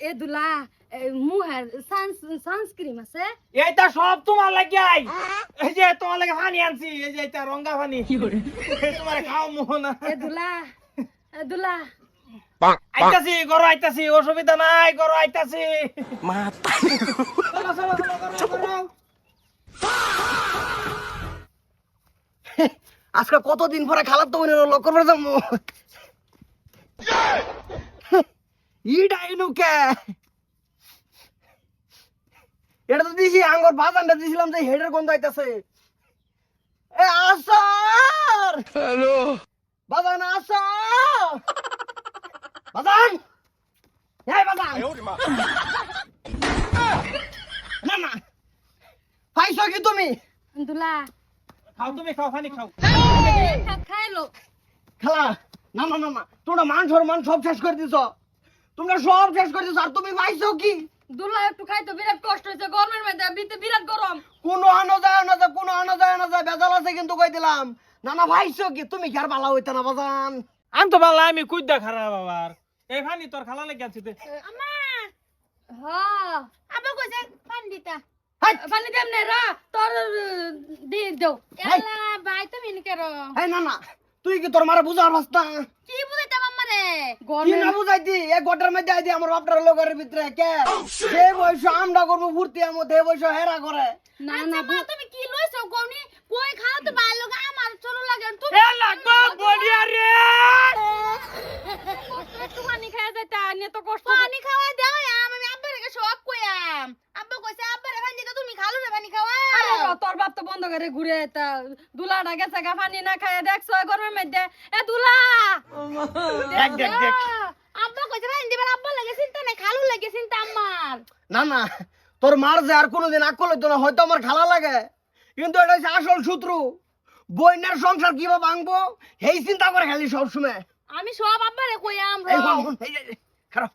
এ দুলা মুহের সানস্ক্রিন আছে এইটা সব তোমার লাগে এই যে তোমার লাগে পানি আনছি এই যে এটা রঙা পানি তোমার খাও মোহনা এ দুলা আইতাছি গরো আইতাছি অসুবিধা নাই গরো আইতাছি মাথা চলো চলো চলো গরো আজকে কতদিন পরে খালার তো লক্ষ্য করে যাবো ইডাইনুকে এটা তো দিছি আঙ্গুর বাজানটা দিছিলাম যে হেডের গন্ধ আইতাছে এ আসার হ্যালো বাজান আসা বাজান এই বাজান না না পাইছো কি তুমি দুলা খাও তুমি খাও পানি খাও খাইলো খালা না না না না তোমরা মান সব শেষ করে দিছো তোমরা সব শেষ করে দিছো আর তুমি পাইছো কি দুলা একটু খাইতো বিরাট কষ্ট হইছে গরমের মধ্যে বিরাট গরম কোনো আনো যায় বেজাল আছে কিন্তু কই দিলাম না না ভাইছো কি তুমি কি আর ভালো হইতা না বাজান আমি তো বললাম আমি কুইদা খারাপ আবার এই পানি তোর খালা লাগে আছে আমা হ্যাঁ আবার কইছে পানি দিতা হাই পানি দেম নে রা তোর দি দেও এলা ভাই তুমি নি করো এই না না তুই কি তোর মারে বুঝার রাস্তা কি বুঝাইতাম আমারে কি গরমে না বুঝাইতি এক গোটার মধ্যে আইদি আমার বাপটার লোকের ভিতরে কে যে বয়স আমরা করব ফুর্তি আমো দে বয়স হেরা করে না না তুমি কি লইছো কোনি কই খাও তো ভালো লাগে আমার চলো লাগে তুমি এ লাগবো বলিয়া রে একটু পানি খাওয়া যাইতা নে তো কষ্ট পানি খাওয়া দাও আমি আব্বার কাছে সব কইয়াম আব্বা কইছে আব্বার পানি দিতে তুমি খালো রে পানি খাওয়া আরে তোর বাপ তো বন্ধ করে ঘুরে তা দুলাটা গেছে গা পানি না খায় দেখছো গরমের মধ্যে এ দুলা দেখ আব্বা কইছে পানি দিবার আব্বা লাগে চিন্তা নাই খালু লাগে চিন্তা আমার না না তোর মার যে আর কোনোদিন আকল হইতো না হয়তো আমার খালা লাগে কিন্তু এটা হচ্ছে আসল শত্রু বইনের সংসার কিভাবে ভাঙবো এই চিন্তা করে খালি সবসময় আমি সব আব্বারে কইয়াম এই হন, হন, এই যে, খারাপ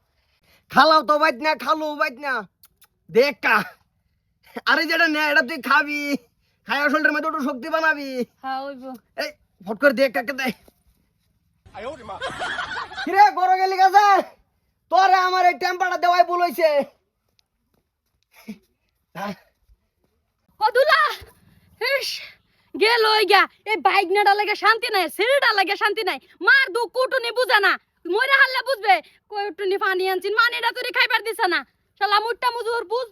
খালাও তো বাইত না খালু বাইত না দেখ কা আরে যেটা নে এটা তুই খাবি খায়া শরীরের মধ্যে একটু শক্তি বানাবি হ্যাঁ ওইবো এই ফট করে দেখ কাকে দে কিরে গরো গেলি গাছে তোরে আমার এই টেম্পারটা দেওয়াই ভুল হইছে ও দুলা ইস গেল ওই গা এই বাইক নাটা লাগে শান্তি নাই সিঁড়িটা লাগে শান্তি নাই মার দু কুটুনি বুঝে না মরে হারলে বুঝবে কই টুনি পানি আনছিন মানিটা তুই খাইবার দিছ না শালা মুট্টা মুজুর বুঝ